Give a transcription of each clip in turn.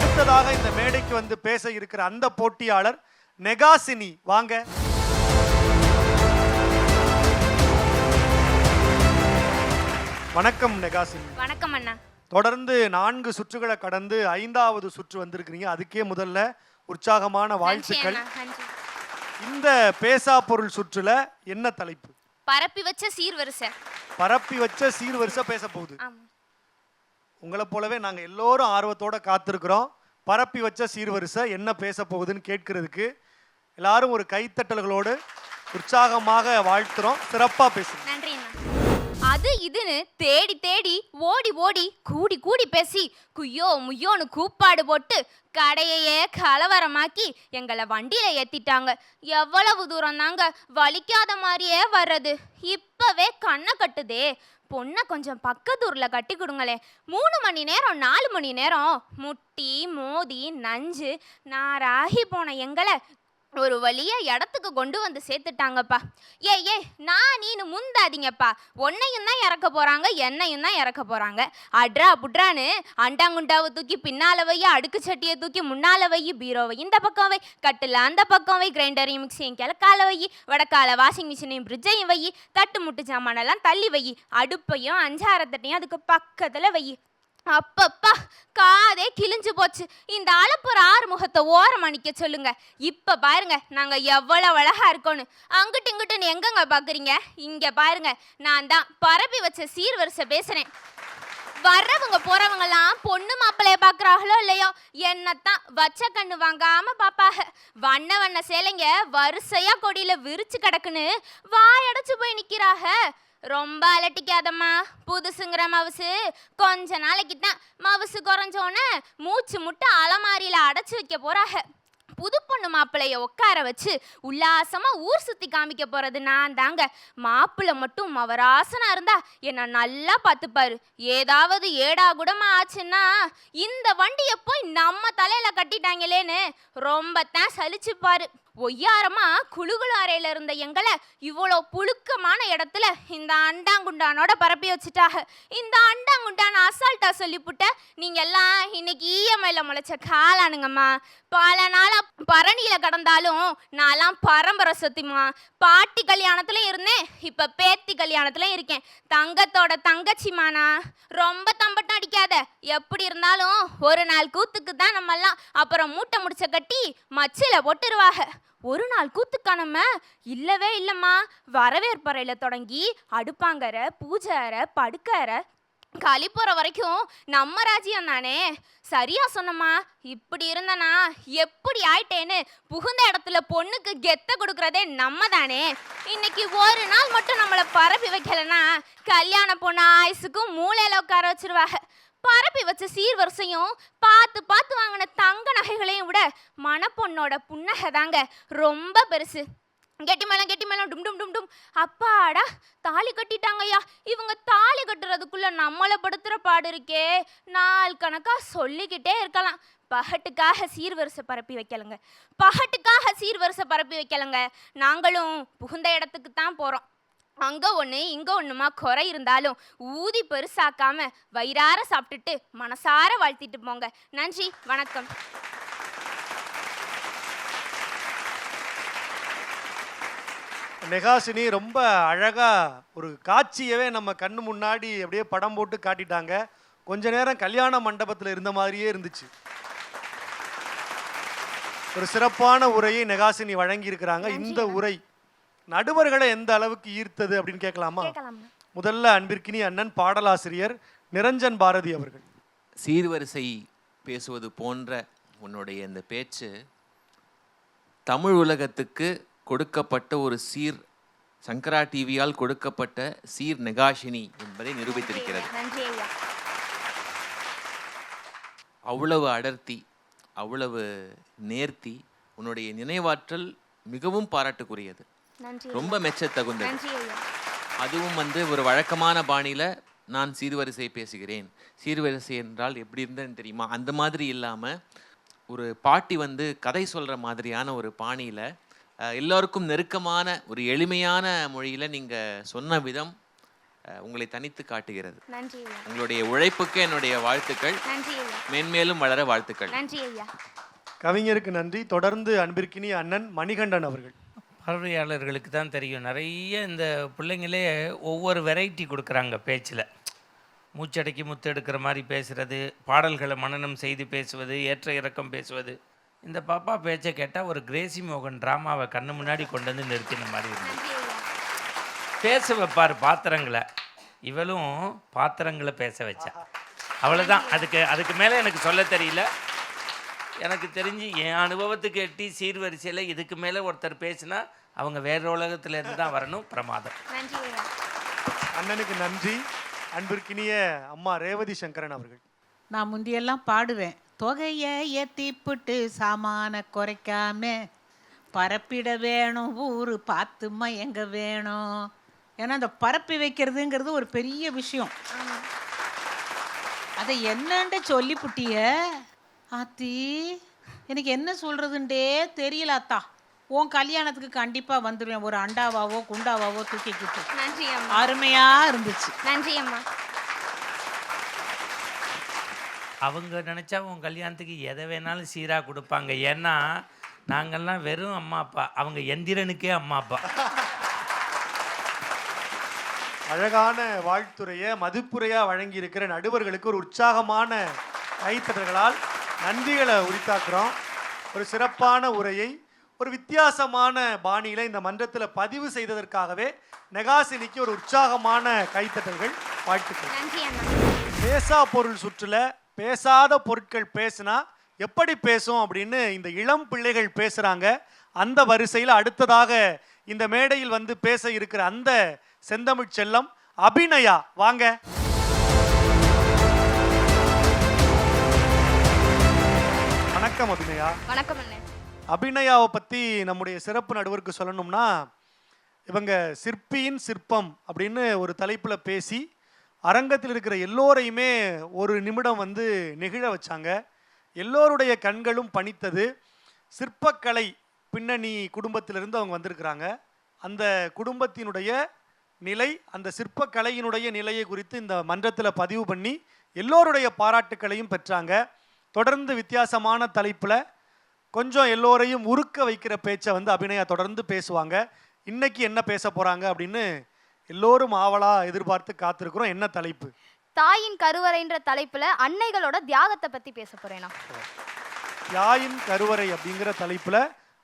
அடுத்ததாக இந்த மேடைக்கு வந்து பேச இருக்கிற அந்த போட்டியாளர் நெகாசினி. வாங்க. வணக்கம் நெகாசினி. வணக்கம் அண்ணா. தொடர்ந்து 4 சுற்றுகளை கடந்து 5வது சுற்று வந்திருக்கிறீங்க. அதுக்கே முதல்ல உற்சாகமான வாழ்த்துக்கள். இந்த பேசா பொருள் சுற்றுல என்ன தலைப்பு? பரப்பி வச்ச சீர்வரிசை. பரப்பி வச்ச சீர்வரிசை பேச போகுது. உங்களை போலவே நாங்கள் எல்லோரும் ஆர்வத்தோட காத்திருக்கிறோம். பரப்பி வச்ச சீர்வரிசை என்ன பேச போகுதுன்னு கேட்கறதுக்கு எல்லாரும் ஒரு கைத்தட்டல்களோடு உற்சாகமாக வாழ்த்துறோம். சிறப்பா பேசுங்க. நன்றி அண்ணா. அது இதுன்னு தேடி தேடி ஓடி ஓடி கூடி கூடி பேசி குய்யோ முய்யோன்னு கூப்பாடு போட்டு கடையையே கலவரமாக்கி எங்களை வண்டியில ஏத்திட்டாங்க. எவ்வளவு தூரம் தாங்க வலிக்காத மாதிரியே வர்றது. இப்பவே கண்ணை கட்டுதே. பொண்ணை கொஞ்சம் பக்கத்தூர்ல கட்டி கொடுங்களே. 3 மணி நேரம் 4 மணி நேரம் முட்டி மோதி நஞ்சு நாராகி போன எங்களை ஒரு வழியா இடத்துக்கு கொண்டு வந்து சேர்த்துட்டாங்கப்பா. ஏ நான் நீனு முந்தாதீங்கப்பா. உன்னையும் தான் இறக்க போறாங்க, என்னையும் தான் இறக்க போறாங்க. அட்ரா புட்ரான்னு அண்டாங்குண்டாவை தூக்கி பின்னால வை, அடுக்கு சட்டியை தூக்கி முன்னால வை, பீரோவை இந்த பக்கம் வை, கட்டில் அந்த பக்கம் வை, கிரைண்டரையும் மிக்சியும் கிழக்கால வை, வடக்கால வாஷிங் மிஷினையும் ஃப்ரிட்ஜையும் வை, தட்டு முட்டு சாமானெல்லாம் தள்ளி வை, அடுப்பையும் 5-6 தட்டையும் அதுக்கு பக்கத்துல வை. அப்பப்பா காதே கிழிஞ்சு போச்சு. இந்த அளப்புற ஆறுமுகத்தை ஓரம் அணிக்க சொல்லுங்க. இப்ப பாருங்க நாங்க எவ்வளவு அழகா இருக்கோன்னு. அங்கிட்டு இங்கிட்டுன்னு எங்கங்க பாக்குறீங்க? இங்க பாருங்க, நான் தான் பரப்பி வச்ச சீர்வரிசை பேசுறேன். வர்றவங்க போறவங்கலாம் பொண்ணு மாப்பிள்ளைய பாக்குறாங்களோ இல்லையோ, என்னத்தான் வச்ச கண்ணு வாங்காம பாப்பாக. வண்ண வண்ண சேலைங்க வரிசையா கொடியில விரிச்சு கிடக்குன்னு வாயடைச்சு போய் நிக்கிறாக. ரொம்ப அலட்டிக்காதம்மா. புதுசுங்கிற மவுசு கொஞ்ச நாளைக்கு தான். மவுசு குறைஞ்சோன்னு மூச்சு முட்டை அலமாரியில அடைச்சு வைக்க போறாக. புது பொண்ணு மாப்பிள்ளைய உட்கார வச்சு உல்லாசமா ஊர் சுத்தி காமிக்க போறது நான் தாங்க. மாப்பிள்ளை மட்டும் மவராசனா இருந்தா என்ன நல்லா பார்த்துப்பாரு. ஏதாவது ஏடா கூடமா ஆச்சுன்னா இந்த வண்டியை போய் நம்ம தலையில கட்டிட்டாங்களேன்னு ரொம்ப தான் சலிச்சுப்பாரு. ஒய்யாரமா குழுகுழு அறையில இருந்த எங்களை இவ்வளோ புழுக்கமான இடத்துல இந்த அண்டாங்குண்டானோட பரப்பி வச்சுட்டாக. இந்த அண்டாங்குண்டான அசால்ட்டா சொல்லிப்புட்ட நீங்க எல்லாம் இன்னைக்கு இஎம்ஐல முளைச்ச காலானுங்கம்மா. பல நாளா பரணியில கடந்தாலும் நான்லாம் பரம்பரை சொத்திமா. பாட்டி கல்யாணத்துல இருந்தேன், இப்ப பேத்தி கல்யாணத்துல இருக்கேன். தங்கத்தோட தங்கச்சிமானா. ரொம்ப தம்பட்டம் அடிக்காத. எப்படி இருந்தாலும் ஒரு நாள் கூத்துக்கு தான் நம்மெல்லாம் அப்புறம் மூட்டை முடிச்ச கட்டி மச்சில போட்டுருவாங்க. ஒரு நாள் கூத்துக்கானம்ம இல்லவே இல்லைம்மா. வரவேற்பறையில தொடங்கி அடுப்பாங்கரை, பூஜை அறை, படுக்கறை, கழிப்புற வரைக்கும் நம்ம ராஜ்யம் தானே. சரியா சொன்னம்மா. இப்படி இருந்தனா எப்படி ஆயிட்டேன்னு புகுந்த இடத்துல பொண்ணுக்கு கெத்த கொடுக்கறதே நம்ம தானே. இன்னைக்கு ஒரு நாள் மட்டும் நம்மளை பரப்பி வைக்கலன்னா கல்யாண பொண்ணு ஆயுசுக்கும் மூளையில உட்கார வச்சிருவாங்க. பரப்பி வச்ச சீர்வரிசையும் பார்த்து பார்த்து வாங்கின தங்க நகைகளையும் விட மணப்பொண்ணோட புன்னகை தாங்க ரொம்ப பெருசு. கெட்டி மேளம் டும் டும் டும் டும். அப்பாடா தாலி கட்டிட்டாங்கய்யா. இவங்க தாலி கட்டுறதுக்குள்ள நம்மளை படுத்துற பாடு இருக்கே. நாள் கணக்கா சொல்லிக்கிட்டே இருக்கலாம். பகட்டுக்காக சீர்வரிசை பரப்பி வைக்கலங்க. பகட்டுக்காக சீர்வரிசை பரப்பி வைக்கலங்க. நாங்களும் புகுந்த இடத்துக்கு தான் போறோம். அங்க ஒண்ணு இங்க ஒண்ணுமா குறை இருந்தாலும் ஊதி பெருசாக்காம வயிறார சாப்பிட்டுட்டு மனசார வாழ்த்திட்டு போங்க. நன்றி, வணக்கம். நெகாசினி ரொம்ப அழகா ஒரு காட்சியவே நம்ம கண்ணு முன்னாடி அப்படியே படம் போட்டு காட்டிட்டாங்க. கொஞ்ச நேரம் கல்யாண மண்டபத்தில் இருந்த மாதிரியே இருந்துச்சு. ஒரு சிறப்பான உரையை நெகாசினி வழங்கி இருக்கிறாங்க. இந்த உரை நடுவர்களை எந்த அளவுக்கு ஈர்த்தது அப்படின்னு கேட்கலாமா? முதல்ல அன்பிற்கினி அண்ணன் பாடலாசிரியர் நிரஞ்சன் பாரதி அவர்கள். சீர்வரிசை பேசுவது போன்ற உன்னுடைய இந்த பேச்சு தமிழ் உலகத்துக்கு கொடுக்கப்பட்ட ஒரு சீர், சங்கரா டிவியால் கொடுக்கப்பட்ட சீர் நெகாஷினி என்பதை நிரூபித்திருக்கிறது. அவ்வளவு அடர்த்தி, அவ்வளவு நேர்த்தி, உன்னுடைய நினைவாற்றல் மிகவும் பாராட்டுக்குரியது. ரொம்ப மெச்சத்தகுந்தது. அதுவும் ஒரு வழக்கமான பாணியில நான் சீர்வரிசை பேசுகிறேன். சீர்வரிசை என்றால் எப்படி இருந்ததுன்னு தெரியுமா? அந்த மாதிரி இல்லாம ஒரு பாட்டி கதை சொல்ற மாதிரியான ஒரு பாணியில எல்லோருக்கும் நெருக்கமான ஒரு எளிமையான மொழியில நீங்க சொன்ன விதம் உங்களை தனித்து காட்டுகிறது. நன்றி ஐயா. உங்களுடைய உழைப்புக்கு என்னுடைய வாழ்த்துக்கள். நன்றி ஐயா. மென்மேலும் வளர வாழ்த்துக்கள். நன்றி ஐயா. கவிஞருக்கு நன்றி. தொடர்ந்து அன்பிற்கினிய அண்ணன் மணிகண்டன் அவர்கள். பார்வையாளர்களுக்கு தான் தெரியும், நிறைய இந்த பிள்ளைங்களே ஒவ்வொரு வெரைட்டி கொடுக்குறாங்க பேச்சில். மூச்சடக்கி முத்து எடுக்கிற மாதிரி பேசுகிறது, பாடல்களை மனனம் செய்து பேசுவது, ஏற்ற இறக்கம் பேசுவது. இந்த பாப்பா பேச்சை கேட்டால் ஒரு கிரேசி மோகன் ட்ராமாவை கண்ணு முன்னாடி கொண்டு வந்து நிறுத்தின மாதிரி இருந்தது. நன்றி ஐயா. பேச வைப்பார் பாத்திரங்களை, இவளும் பாத்திரங்களை பேச வச்சா. அவ்வளோதான். அதுக்கு மேலே எனக்கு சொல்ல தெரியல. எனக்கு தெரிஞ்சு என் அனுபவத்துக்கு எட்டி சீர்வரிசையில் இதுக்கு மேலே ஒருத்தர் பேசினா அவங்க வேற உலகத்துல இருந்து தான் வரணும். பிரமாதம். நன்றி ஐயா. அண்ணனுக்கு நன்றி. அன்பிற்கினிய அம்மா ரேவதி சங்கரன் அவர்கள். நான் முந்தியெல்லாம் பாடுவேன், தொகையை ஏற்றிப்புட்டு சாமான குறைக்காம பரப்பிட வேணும், ஊர் பார்த்து மயங்க வேணும். ஏன்னா அந்த பரப்பி வைக்கிறதுங்கிறது ஒரு பெரிய விஷயம். அதை என்னன்ட்டு சொல்லிப்புட்டிய ஆத்தி, எனக்கு என்ன சொல்கிறதுண்டே தெரியல அத்தா. உன் கல்யாணத்துக்கு கண்டிப்பாக வந்துடுவேன், ஒரு அண்டாவாவோ குண்டாவாவோ தூக்கிக்கிட்டு. நன்றி அம்மா. அருமையாக இருந்துச்சு. நன்றி அம்மா. அவங்க நினச்சா உன் கல்யாணத்துக்கு எதை வேணாலும் சீராக கொடுப்பாங்க. ஏன்னா நாங்கள்லாம் வெறும் அம்மா அப்பா, அவங்க எந்திரனுக்கே அம்மா அப்பா. அழகான வாழ்த்துறையை மதிப்புரையாக வழங்கி இருக்கிற நடுவர்களுக்கு ஒரு உற்சாகமான கைத்தட்டல்களால் நன்றிகளை உரித்தாக்குறோம். ஒரு சிறப்பான உரையை ஒரு வித்தியாசமான பாணியில் இந்த மன்றத்தில் பதிவு செய்ததற்காகவே நெகாசினிக்கு ஒரு உற்சாகமான கைத்தட்டல்கள், வாழ்த்துக்கள். நன்றி அண்ணா. பேசா பொருள் சுற்றுல பேசாத பொருட்கள் பேசுனா எப்படி பேசும் அப்படின்னு இந்த இளம் பிள்ளைகள் பேசுகிறாங்க. அந்த வரிசையில் அடுத்ததாக இந்த மேடையில் வந்து பேச இருக்கிற அந்த செந்தமிழ் செல்லம் அபிநயா. வாங்க. வணக்கம் அபிநயா. வணக்கம் அண்ணே. அபிநயாவை பற்றி நம்முடைய சிறப்பு நடுவருக்கு சொல்லணும்னா, இவங்க சிற்பியின் சிற்பம் அப்படின்னு ஒரு தலைப்பில் பேசி அரங்கத்தில் இருக்கிற எல்லோரையுமே ஒரு நிமிடம் வந்து நெகிழ வச்சாங்க. எல்லோருடைய கண்களும் பணித்தது. சிற்பக்கலை பின்னணி குடும்பத்திலிருந்து அவங்க வந்திருக்கிறாங்க. அந்த குடும்பத்தினுடைய நிலை, அந்த சிற்பக்கலையினுடைய நிலையை குறித்து இந்த மன்றத்தில் பதிவு பண்ணி எல்லோருடைய பாராட்டுக்களையும் பெற்றாங்க. தொடர்ந்து வித்தியாசமான தலைப்பில் கொஞ்சம் எல்லோரையும் உருக்க வைக்கிற பேச்சை வந்து அபிநயா தொடர்ந்து பேசுவாங்க. இன்னைக்கு என்ன பேச போகிறாங்க அப்படின்னு எல்லோரும் ஆவலாக எதிர்பார்த்து காத்திருக்கிறோம். என்ன தலைப்பு? தாயின் கருவறைன்ற தலைப்புல அன்னைகளோட தியாகத்தை பத்தி பேச போறேனா. தாயின் கருவறை அப்படிங்கிற தலைப்புல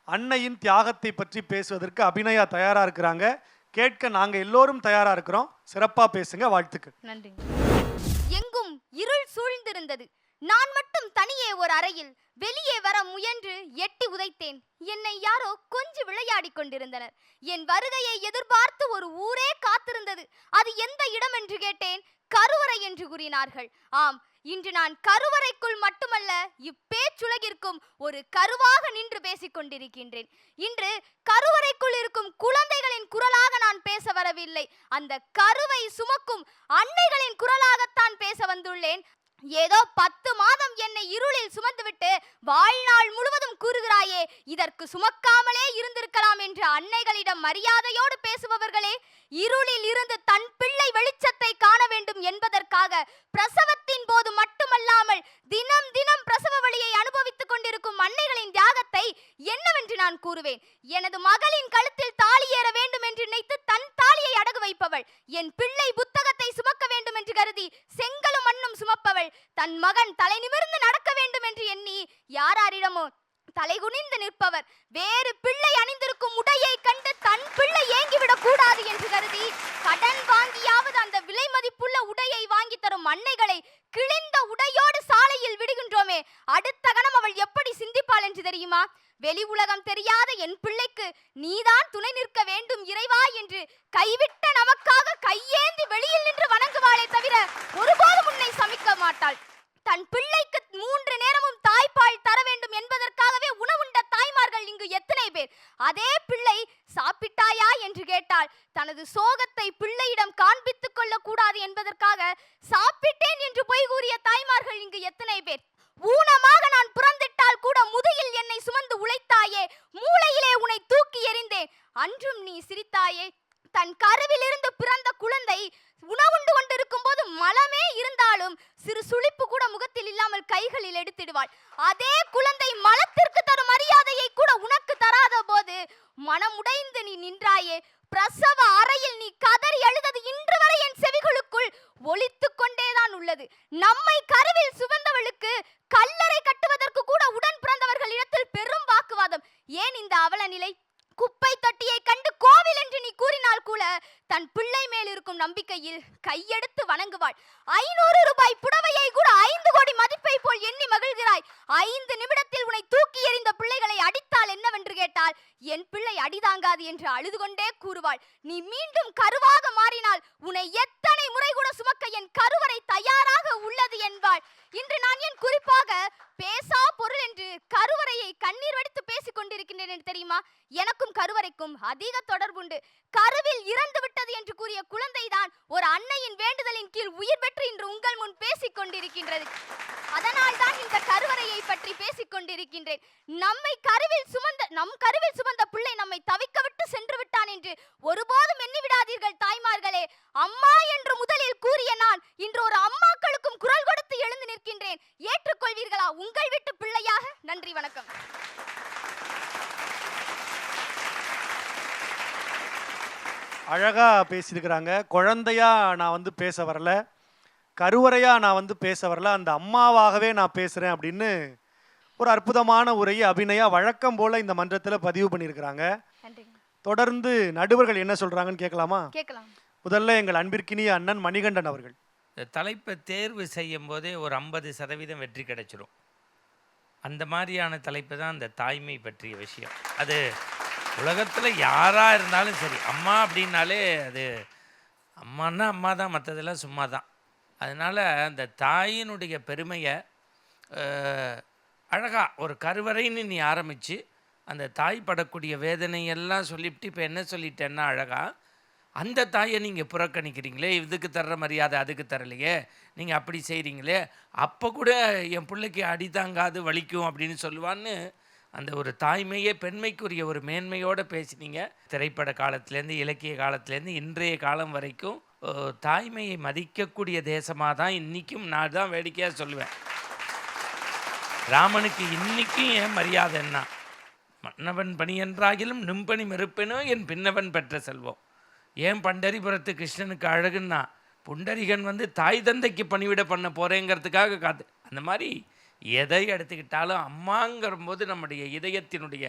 அன்னையின் தியாகத்தை பற்றி பேசுவதற்கு அபிநயா தயாரா இருக்கிறாங்க. கேட்க நாங்க எல்லோரும் தயாரா இருக்கிறோம். சிறப்பா பேசுங்க. வாழ்த்துக்கள். நன்றி. எங்கும் இருள் சூழ்ந்திருந்தது. நான் மட்டும் தனியே ஒரு அறையில் வெளியே வர முயன்று எட்டி உதைத்தேன். என்னை யாரோ கொஞ்சம் விளையாடி கொண்டிருந்தனர். என் வருகையை எதிர்பார்த்து ஒரு ஊரே காத்திருந்தது. அது எந்த இடம் என்று கேட்டேன். கருவறை என்று கூறினார்கள். ஆம், இன்று நான் கருவறைக்குள் மட்டுமல்ல, இப்பேச்சுலகிற்கும் ஒரு கருவாக நின்று பேசிக் கொண்டிருக்கின்றேன். இன்று கருவறைக்குள் இருக்கும் குழந்தைகளின் குரலாக நான் பேச வரவில்லை. அந்த கருவை சுமக்கும் அன்னைகளின் குரலாகத்தான் பேச வந்துள்ளேன். ஏதோ 10 மாதம் என்னை இருளில் சுமந்துவிட்டு வாழ்நாள் முழுவதும் கூறுகிறாயே, இதற்கு சுமக்காமலே இருந்திருக்கலாம் என்று அன்னைகளிடம் மரியாதையோடு பேசுபவர்களே, இருளில் இருந்து தன் பிள்ளை வெளிச்சத்தை காண வேண்டும் என்பதற்காக பிரசவத்தின் போது மட்டுமல்லாமல் தினம் தினம் பிரசவ வலியை அனுபவித்துக் கொண்டிருக்கும் அன்னைகளின் தியாகத்தை என்னவென்று நான் கூறுவேன். எனது மகளின் கழுத்தில் தாலி ஏற வேண்டும் என்று நினைத்து தன் தாலியை அடகு வைப்பவள், என் பிள்ளை புத்தகத்தை சுமக்க வேண்டும் என்று கருதி செங்கலும் மண்ணும் சுமப்பவள், தன் மகன் தலை நிமிர்ந்து நடக்க வேண்டும் என்று எண்ணி யாரிடமோ தலைகுனிந்து நிற்பவர், வேறு பிள்ளை அணிந்திருக்கும் உடையை கண்டு தன் பிள்ளை ஏங்கிவிடக் கூடாது என்று கருதி கடன் வாங்கியாவது அந்த விலை மதிப்புள்ள உடையை வாங்கி தரும் அன்னைகளை கிழிந்த உடையோடு சாலையில் விடுகின்றோமே, அடுத்த கணம் அவள் எப்படி சிந்திப்பாள் என்று தெரியுமா? வெளி உலகம் தெரியாத என் பிள்ளைக்கு நீதான் துணை நிற்க வேண்டும் இறைவா என்று கைவிட்ட நமக்காக கையேந்தி வெளியில் நின்று வணங்குவாளே தவிர ஒருபோதும் உன்னை சமிக்க மாட்டாள். தன் பிள்ளைக்கு 3 நேரமும் தாய்ப்பால் தர வேண்டும் என்பதற்காகவே உணவுண்ட தாய்மார்கள் இங்கு எத்தனை பேர்? அதே பிள்ளை சாப்பிட்டாயா என்று கேட்டால் தனது சோகத்தை பிள்ளையிடம் காண்பித்துக் கொள்ள கூடாது என்பதற்காக சாப்பிட்டேன் என்று பொய் கூறிய தாய்மார்கள் இங்கு எத்தனை பேர்? ஊனமாக நான் பிறந்திட்டால் கூட முதுகில் என்னை சுமந்து உழைத்தாயே, மூளையிலே உன்னை தூக்கி எறிந்தேன், அன்றும் நீ சிரித்தாயே. தன் கருவிலிருந்து பிறந்த குழந்தை அதே குழந்தை மலத்திற்கு தரும் மரியாதையை கூட உனக்கு தராத போது மனமுடைந்து நீ நின்றாயே. பிரசவ அறையில் நீ கதறி அழுதது இன்று வரை என் செவிகளுக்குள் ஒலித்துக் கொண்டேதான் உள்ளது. நம்மை கருவில் சுமந்தவளுக்கு கல்லறை கட்டுவதற்கு கூட உடன் பிறந்தவர்கள் இடத்தில் பெரும் வாக்குவாதம். ஏன் இந்த அவல நிலை? குப்பை தொட்டியை கண்டு கோவில் என்று நீ கூறினால் கூட தன் பிள்ளை மேல் இருக்கும் நம்பிக்கையில் கையெடுத்து வணங்குவாள். 500 ரூபாய் புடவையை கூட 5 கோடி மதிப்பை போல் எண்ணி மகிழ்கிறாய். 5 நிமிடத்தில் உன்னை தூக்கி எறிந்த பிள்ளைகளை அடித்தால் என்னவென்று கேட்டால் என் பிள்ளை அடிதாங்காது என்று அழுது கொண்டே கூறுவாள். நீ மீண்டும் கருவாக மாறினால் உன்னை எத்தனை முறை கூட சுமக்க என் கருவறை தயாராக உள்ளது என்பாள். இன்று நான் ஏன் குறிப்பாக பேசா பொருள் என்று கருவறையை கண்ணீர் வடித்து பேசிக் கொண்டிருக்கின்றேன் என்று தெரியுமா? எனக்கும் கருவறைக்கும் அதிக தொடர்புண்டு. கருவில் இறந்து விட்டது என்று கூறிய குழந்தைதான் ஒரு அன்னையின் வேண்டுதலின் கீழ் உயிர் பெற்று இன்று உங்கள் முன் பேசிக் கொண்டிருக்கின்றது. அதனால் தான் இந்த கருவறையை பற்றி பேசிக் கொண்டிருக்கின்றேன். நம் கருவில் சுமந்த பிள்ளை நம்மை தவிக்க விட்டு சென்று விட்டான் என்று ஒருபோதும் எண்ணி விடாதீர்கள் தாய்மார்களே. அம்மா என்று முதலில் கூறிய நான் இன்று ஒரு அம்மாக்களுக்கும் குரல் கொடுத்து எழுந்து நிற்கின்றேன். ஏற்றுக்கொள்வீர்களா உங்கள் வீட்டு பிள்ளையாக? நன்றி, வணக்கம். அழகா பேசியிருக்கிறாங்க. குழந்தையா நான் வந்து பேச வரல, கருவறையா நான் வந்து பேச வரல, அந்த அம்மாவாகவே நான் பேசுறேன் அப்படின்னு ஒரு அற்புதமான உரையை அபிநயா வழக்கம் போல இந்த மன்றத்தில் பதிவு பண்ணியிருக்கிறாங்க. தொடர்ந்து நடுவர்கள் என்ன சொல்றாங்கன்னு கேட்கலாமா? கேட்கலாம். முதல்ல எங்கள் அன்பிற்கினிய அண்ணன் மணிகண்டன் அவர்கள். இந்த தலைப்பை தேர்வு செய்யும் போதே ஒரு 50% வெற்றி கிடைச்சிடும். அந்த மாதிரியான தலைப்பு தான் அந்த தாய்மை பற்றிய விஷயம். அது உலகத்தில் யாராக இருந்தாலும் சரி, அம்மா அப்படின்னாலே அது அம்மானா அம்மா தான், மற்றதெல்லாம் சும்மா தான். அதனால் அந்த தாயினுடைய பெருமையை அழகாக ஒரு கருவறைன்னு நீ ஆரம்பித்து அந்த தாய் படக்கூடிய வேதனையெல்லாம் சொல்லிவிட்டு இப்போ என்ன சொல்லிட்டேன்னா அழகாக அந்த தாயை நீங்கள் புறக்கணிக்கிறீங்களே, இதுக்கு தர்ற மரியாதை அதுக்கு தரலையே, நீங்கள் அப்படி செய்கிறீங்களே, அப்போ கூட என் பிள்ளைக்கு அடிதாங்காது வலிக்கும் அப்படின்னு சொல்லுவான்னு அந்த ஒரு தாய்மையே பெண்மைக்குரிய ஒரு மேன்மையோடு பேசினீங்க. திரைப்பட காலத்துலேருந்து இலக்கிய காலத்துலேருந்து இன்றைய காலம் வரைக்கும் தாய்மையை மதிக்கக்கூடிய தேசமாக தான் இன்றைக்கும் நான் தான் வேடிக்கையாக சொல்லுவேன். ராமனுக்கு இன்றைக்கும் ஏன் மரியாதை என்ன? மன்னவன் பணி என்றாகிலும் நிம்பணி மறுப்பெனோ என் பின்னவன் பெற்ற செல்வம். ஏன் பண்டரிபுரத்து கிருஷ்ணனுக்கு அழகுன்னா புண்டரிகன் வந்து தாய் தந்தைக்கு பணிவிட பண்ண போகிறேங்கிறதுக்காக காத்து. அந்த மாதிரி எதை எடுத்துக்கிட்டாலும் அம்மாங்கிற போது நம்முடைய இதயத்தினுடைய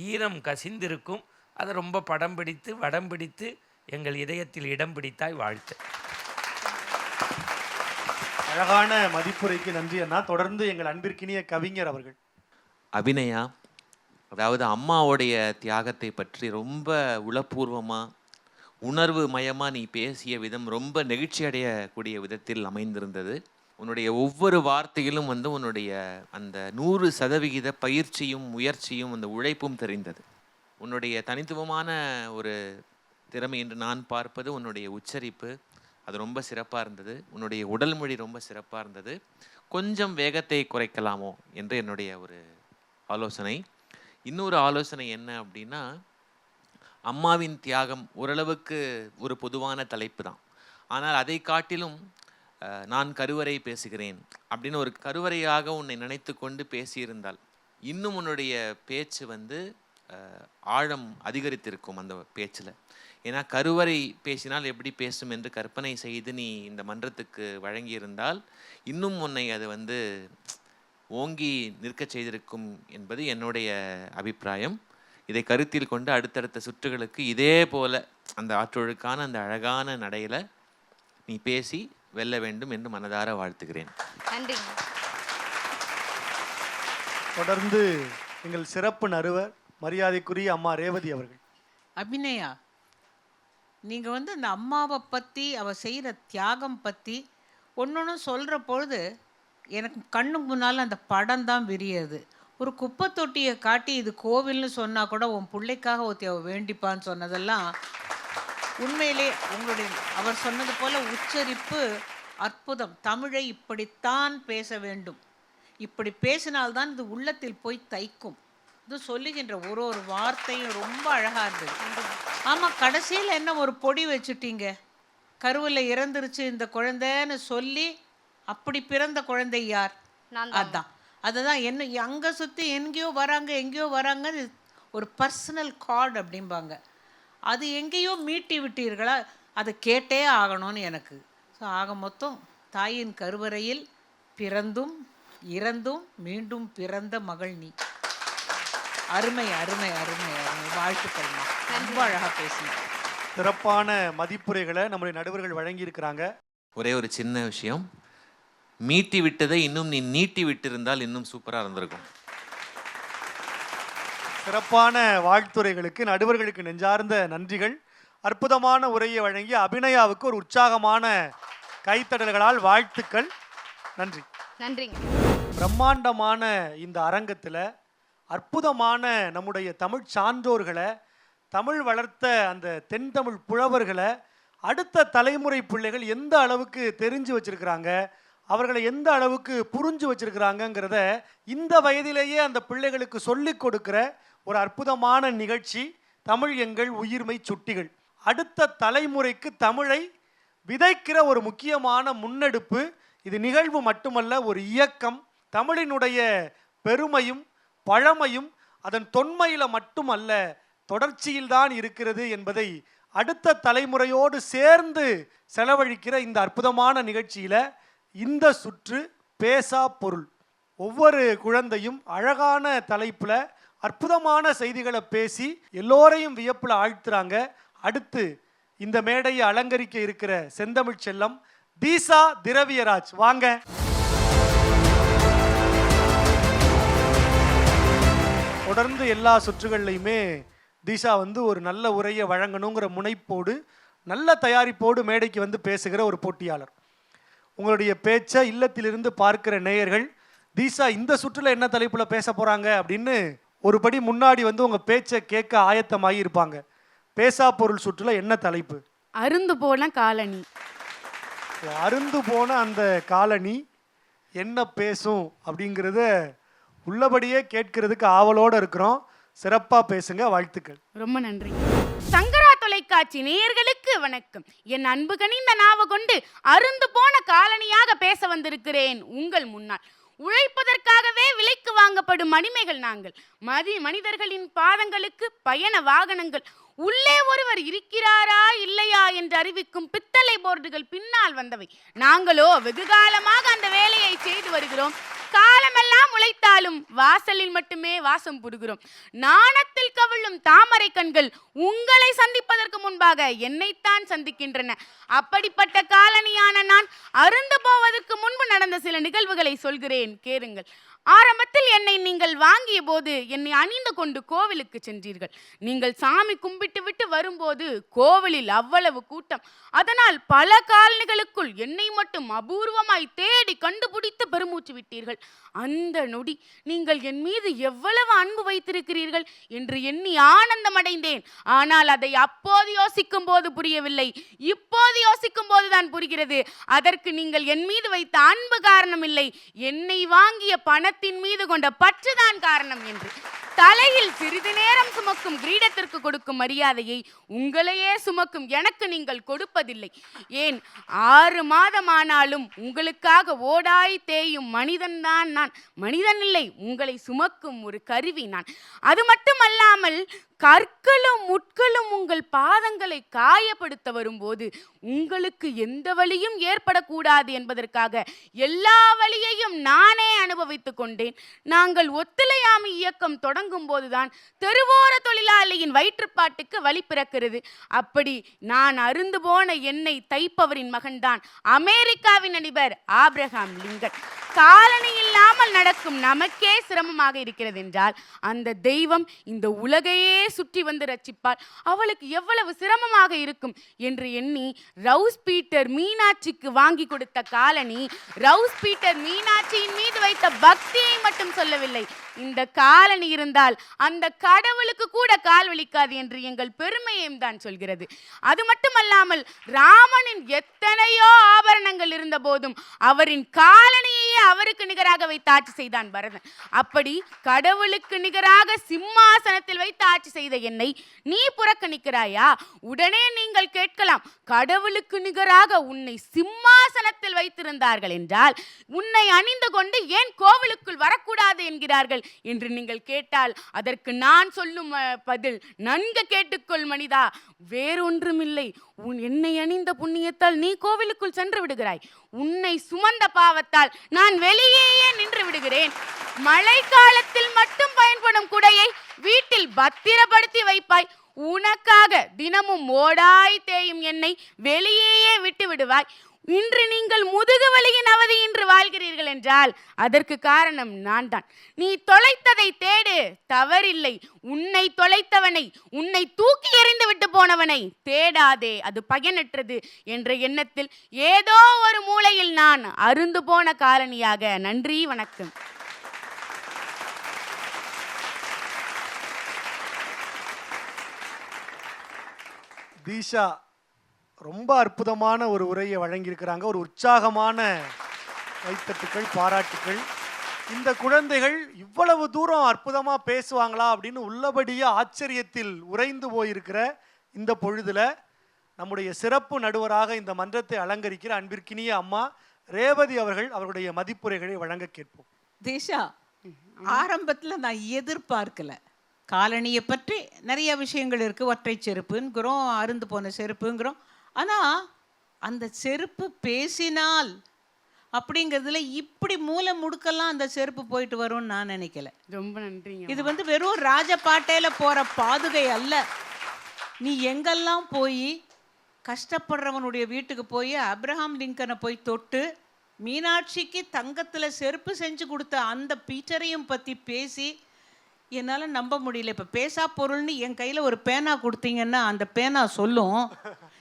ஈரம் கசிந்திருக்கும். அதை ரொம்ப படம் பிடித்து வடம் பிடித்து எங்கள் இதயத்தில் இடம் பிடித்தாய். வாழ்த்து. அழகான மதிப்புரைக்கு நன்றி அண்ணா. தொடர்ந்து எங்கள் அன்பிற்கினிய கவிஞர் அவர்கள். அபிநயா, அதாவது அம்மாவுடைய தியாகத்தை பற்றி ரொம்ப உளப்பூர்வமாக உணர்வு மயமாக நீ பேசிய விதம் ரொம்ப நெகிழ்ச்சி அடையக்கூடிய விதத்தில் அமைந்திருந்தது. உன்னுடைய ஒவ்வொரு வார்த்தையிலும் வந்து உன்னுடைய அந்த 100% பயிற்சியும் முயற்சியும் அந்த உழைப்பும் தெரிந்தது. உன்னுடைய தனித்துவமான ஒரு திறமை என்று நான் பார்ப்பது உன்னுடைய உச்சரிப்பு. அது ரொம்ப சிறப்பாக இருந்தது. உன்னுடைய உடல் மொழி ரொம்ப சிறப்பாக இருந்தது. கொஞ்சம் வேகத்தை குறைக்கலாமோ என்று என்னுடைய ஒரு ஆலோசனை. இன்னொரு ஆலோசனை என்ன அப்படின்னா, அம்மாவின் தியாகம் ஓரளவுக்கு ஒரு பொதுவான தலைப்பு தான். ஆனால் அதை காட்டிலும் நான் கருவறை பேசுகிறேன் அப்படின்னு ஒரு கருவறையாக உன்னை நினைத்து கொண்டு பேசியிருந்தால் இன்னும் உன்னுடைய பேச்சு வந்து ஆழம் அதிகரித்திருக்கும் அந்த பேச்சில். ஏன்னா கருவறை பேசினால் எப்படி பேசும் என்று கற்பனை செய்து நீ இந்த மன்றத்துக்கு வழங்கியிருந்தால் இன்னும் உன்னை அது வந்து ஓங்கி நிற்க செய்திருக்கும் என்பது என்னுடைய அபிப்பிராயம். இதை கருத்தில் கொண்டு அடுத்தடுத்த சுற்றுகளுக்கு இதே போல அந்த ஆற்றொழுக்கான அந்த அழகான நடையில் நீ பேசி வெல்ல வேண்டும் என்று மனதார வாழ்த்துகிறேன். நன்றி. தொடர்ந்து எங்கள் சிறப்பு நடுவர் மரியாதைக்குரிய அம்மா ரேவதி அவர்கள். அபிநயா, நீங்கள் வந்து அந்த அம்மாவை பற்றி அவள் செய்கிற தியாகம் பற்றி ஒன்று சொல்கிற பொழுது எனக்கு கண்ணுக்கு முன்னால் அந்த படம் தான் விரியுது. ஒரு குப்பை தொட்டியை காட்டி இது கோவில்னு சொன்னால் கூட உன் பிள்ளைக்காக ஒருத்தி அவள் வேண்டிப்பான்னு சொன்னதெல்லாம் உண்மையிலே உங்களுடைய அவர் சொன்னது போல் உச்சரிப்பு அற்புதம். தமிழை இப்படித்தான் பேச வேண்டும், இப்படி பேசினால்தான் இது உள்ளத்தில் போய் தைக்கும். இது சொல்லுகின்ற ஒரு ஒரு வார்த்தையும் ரொம்ப அழகாக இருந்தது. ஆமாம், கடைசியில் என்ன ஒரு பொடி வச்சுட்டீங்க, கருவில் இறந்துருச்சு இந்த குழந்தைன்னு சொல்லி. அப்படி பிறந்த குழந்தை யார்? அதான். அதுதான் என்ன அங்கே சுற்றி எங்கேயோ வராங்க ஒரு பர்சனல் கார்டு அப்படிம்பாங்க. அது எங்கேயோ மீட்டி விட்டீர்களா, அதை கேட்டே ஆகணும்னு எனக்கு. ஸோ ஆக மொத்தம் தாயின் கருவறையில் பிறந்தும் இறந்தும் மீண்டும் பிறந்த மகள் நீ. அருமை அருமை அருமை அருமை. வாழ்த்துக்கள்மா, ரொம்ப அழகாக பேசினேன். சிறப்பான மதிப்புரைகளை நம்முடைய நடுவர்கள் வழங்கியிருக்கிறாங்க. ஒரே ஒரு சின்ன விஷயம், மீட்டி விட்டதை இன்னும் நீ நீட்டி விட்டிருந்தால் இன்னும் சூப்பராக இருந்திருக்கும். சிறப்பான வாழ்த்துரைகளுக்கு நடுவர்களுக்கு நெஞ்சார்ந்த நன்றிகள். அற்புதமான உரையை வழங்கிய அபிநயாவுக்கு ஒரு உற்சாகமான கைத்தடல்களால் வாழ்த்துக்கள். நன்றி. நன்றிங்க. பிரம்மாண்டமான இந்த அரங்கத்தில் அற்புதமான நம்முடைய தமிழ் சான்றோர்களை, தமிழ் வளர்த்த அந்த தென் தமிழ் புலவர்களை அடுத்த தலைமுறை பிள்ளைகள் எந்த அளவுக்கு தெரிஞ்சு வச்சிருக்கிறாங்க, அவர்களை எந்த அளவுக்கு புரிஞ்சு வச்சிருக்கிறாங்கங்கிறத இந்த வயதிலேயே அந்த பிள்ளைகளுக்கு சொல்லிக் கொடுக்கிற ஒரு அற்புதமான நிகழ்ச்சி தமிழ் எங்கள் உயிர்மை சுட்டிகள். அடுத்த தலைமுறைக்கு தமிழை விதைக்கிற ஒரு முக்கியமான முன்னெடுப்பு இது. நிகழ்வு மட்டுமல்ல, ஒரு இயக்கம். தமிழினுடைய பெருமையும் பழமையும் அதன் தொன்மையில மட்டுமல்ல, தொடர்ச்சியில்தான் இருக்கிறது என்பதை அடுத்த தலைமுறையோடு சேர்ந்து செலவழிக்கிற இந்த அற்புதமான நிகழ்ச்சியில இந்த சுற்று பேசா பொருள். ஒவ்வொரு குழந்தையும் அழகான தலைப்புல அற்புதமான செய்திகளை பேசி எல்லோரையும் வியப்புல ஆழ்த்துறாங்க. அடுத்து இந்த மேடையை அலங்கரிக்க இருக்கிற செந்தமிழ் செல்லம் தீசா திரவியராஜ், வாங்க. தொடர்ந்து எல்லா சுற்றுகள்லையுமே தீஷா ஒரு நல்ல உரையை வழங்கணுங்கிற முனைப்போடு நல்ல தயாரிப்போடு மேடைக்கு பேசுகிற ஒரு போட்டியாளர். உங்களுடைய பேச்சை இல்லத்திலிருந்து பார்க்கிற நேயர்கள் தீஷா இந்த சுற்றுல என்ன தலைப்பில் பேச போகிறாங்க அப்படின்னு ஒரு படி முன்னாடி உங்கள் பேச்சை கேட்க ஆயத்தமாகி இருப்பாங்க. பேசா பொருள் சுற்றுல என்ன தலைப்பு? அருந்து போன காலனி. அருந்து போன அந்த காலனி என்ன பேசும் அப்படிங்கிறத உள்ளபடியே கேட்கறதுக்கு ஆவலோடு இருக்கிறோம். சிறப்பாக பேசுங்க. வாழ்த்துக்கள். ரொம்ப நன்றி. சங்கரா தொலைக்காட்சி நேயர்களுக்கு வணக்கம். என் அன்பு கனிந்த நாவ கொண்டு அருந்து போன காலனியாக பேச வந்திருக்கிறேன் உங்கள் முன்னால். உழைப்பதற்காகவே விலைக்கு வாங்கப்படும் அடிமைகள் நாங்கள். மனிதர்களின் பாதங்களுக்கு பயண வாகனங்கள். உள்ளே ஒருவர் இருக்கிறாரா இல்லையா என்று அறிவிக்கும் பித்தளை போர்டுகள் பின்னால் வந்தவை. நாங்களோ வெகு காலமாக அந்த வேலையை செய்து வருகிறோம். காலமெல்லாம் உழைத்தாலும் வாசலில் மட்டுமே வாசம் புடுகிறோம். நாணத்தில் கவிழும் தாமரை கண்கள் உங்களை சந்திப்பதற்கு முன்பாக என்னைத்தான் சந்திக்கின்றன. அப்படிப்பட்ட காலனியான நான் அருந்து போவதற்கு முன்பு நடந்த சில நிகழ்வுகளை சொல்கிறேன், கேளுங்கள். ஆரம்பத்தில் என்னை நீங்கள் வாங்கிய போது என்னை அணிந்து கொண்டு கோவிலுக்கு சென்றீர்கள். நீங்கள் சாமி கும்பிட்டு விட்டு வரும்போது கோவிலில் அவ்வளவு கூட்டம். அதனால் பல காலனிகளுக்குள் என்னை மட்டும் அபூர்வமாய் தேடி கண்டுபிடித்து பெருமூச்சு விட்டீர்கள். அந்த நொடி நீங்கள் என் மீது எவ்வளவு அன்பு வைத்திருக்கிறீர்கள் என்று எண்ணி ஆனந்தமடைந்தேன். ஆனால் அதை அப்போது யோசிக்கும் போது புரியவில்லை, இப்போது யோசிக்கும் போதுதான் புரிகிறது. அதற்கு நீங்கள் என் மீது வைத்த அன்பு காரணம் இல்லை, என்னை வாங்கிய பணத்தின் மீது கொண்ட பற்றுதான் காரணம் என்று. தலையில் சிறிது நேரம் சுமக்கும் கிரீடத்திற்கு கொடுக்கும் மரியாதையை உங்களையே சுமக்கும் எனக்கு நீங்கள் கொடுப்பதில்லை. ஏன் 6 மாதமானாலும் உங்களுக்காக ஓடாய் தேயும் மனிதன்தான் நான். மனிதன் இல்லை, உங்களை சுமக்கும் ஒரு கருவி நான். அது மட்டுமல்லாமல் கற்களும் முட்களும் உங்கள் பாதங்களை காயப்படுத்த வரும்போது உங்களுக்கு எந்த வலியும் ஏற்படக்கூடாது என்பதற்காக எல்லா வலியையும் நானே அனுபவித்துக் கொண்டேன். நாங்கள் ஒத்துழையாமை இயக்கம் தொடங்கும் போதுதான் தெருவோர தொழிலாளியின் வயிற்றுப்பாட்டுக்கு வலி பிறக்கிறது. அப்படி நான் அருந்து போன என்னை தைப்பவரின் மகன்தான் அமெரிக்காவின் அதிபர் ஆப்ரஹாம் லிங்கன். காலனி இல்லாமல் நடக்கும் நமக்கே சிரமமாக இருக்கிறது என்றால் அந்த தெய்வம் இந்த உலகையே சுற்றி வந்து ரட்சிப்பார், அவளுக்கு எவ்வளவு சிரமமாக இருக்கும் என்று எண்ணி ரவுஸ் பீட்டர் மீனாட்சிக்கு வாங்கி கொடுத்த காலனி ரவுஸ் பீட்டர் மீனாட்சியின் மீது வைத்த பக்தியை மட்டும் சொல்லவில்லை, இந்த காலணி இருந்தால் அந்த கடவுளுக்கு கூட கால் வலிக்காது என்று எங்கள் பெருமையும் தான் சொல்கிறது. அது மட்டுமல்லாமல் ராமனின் எத்தனையோ ஆபரணங்கள் இருந்த போதும் அவரின் காலணியையே அவருக்கு நிகராக வைத்து ஆட்சி செய்தான் பரதன். அப்படி கடவுளுக்கு நிகராக சிம்மாசனத்தில் வைத்து ஆட்சி செய்த என்னை நீ புறக்கணிக்கிறாயா? உடனே நீங்கள் கேட்கலாம், கடவுளுக்கு நிகராக உன்னை சிம்மாசனத்தில் வைத்திருந்தார்கள் என்றால் உன்னை அணிந்து கொண்டு ஏன் கோவிலுக்குள் வரக்கூடாது என்கிறார்கள் என்று நீங்கள் கேட்டால் அதற்கு நான் சொல்லும் பதில், நன்கு கேட்டுக்கொள் மனிதா, வேறொன்றுமில்லை. என்னை அணிந்த புண்ணியத்தால் நீ கோவிலுக்குள் சென்று விடுகிறாய். உன்னை சுமந்த பாவத்தால் நான் வெளியேயே நின்று விடுகிறேன். மழை காலத்தில் மட்டும் பயன்படும் குடையை வீட்டில் பத்திரப்படுத்தி வைப்பாய். உனக்காக தினமும் ஓடாய் தேயும் என்னை வெளியேயே விட்டு விடுவாய். இன்று நீங்கள் முதுகு வலியின் அவதியின்றி வாழ்கிறீர்கள் என்றால் அதற்கு காரணம் நான் தான். நீ தொலைத்ததை தேடு, தவறில்லை. உன்னை தொலைத்தவனை, உன்னை தூக்கி எறிந்து விட்டு போனவனை தேடாதே, அது பயனற்றது என்ற எண்ணத்தில் ஏதோ ஒரு மூலையில் நான் அருந்து போன காலனியாக. நன்றி, வணக்கம். தீஷா ரொம்ப அற்புதமான ஒரு உரையை வழங்கியிருக்கிறாங்க. ஒரு உற்சாகமான கைத்தட்டுக்கள், பாராட்டுக்கள். இந்த குழந்தைகள் இவ்வளவு தூரம் அற்புதமாக பேசுவாங்களா அப்படின்னு உள்ளபடியே ஆச்சரியத்தில் உறைந்து போயிருக்கிற இந்த பொழுதுல நம்முடைய சிறப்பு நடுவராக இந்த மன்றத்தை அலங்கரிக்கிற அன்பிற்கினிய அம்மா ரேவதி அவர்கள் அவருடைய மதிப்புரைகளை வழங்க கேட்போம். தீஷா, ஆரம்பத்தில் நான் எதிர்பார்க்கல. காலணியை பற்றி நிறைய விஷயங்கள் இருக்குது. ஒற்றை செருப்புங்கிறோம், அருந்து போன செருப்புங்கிறோம். ஆனால் அந்த செருப்பு பேசினால் அப்படிங்கிறதுல இப்படி மூளை முடுக்கெல்லாம் அந்த செருப்பு போயிட்டு வரும்னு நான் நினைக்கல. ரொம்ப நன்றிங்க. இது வெறும் ராஜபாட்டையில் போகிற பாதுகை அல்ல. நீ எங்கெல்லாம் போய் கஷ்டப்படுறவனுடைய வீட்டுக்கு போய் அப்ரஹாம் லிங்கனை போய் தொட்டு மீனாட்சிக்கு தங்கத்தில் செருப்பு செஞ்சு கொடுத்த அந்த பீட்டரையும் பற்றி பேசி என்னால் நம்ப முடியல. இப்போ பேசா பொருள்னு என் கையில் ஒரு பேனா கொடுத்தீங்கன்னா அந்த பேனா சொல்லும்,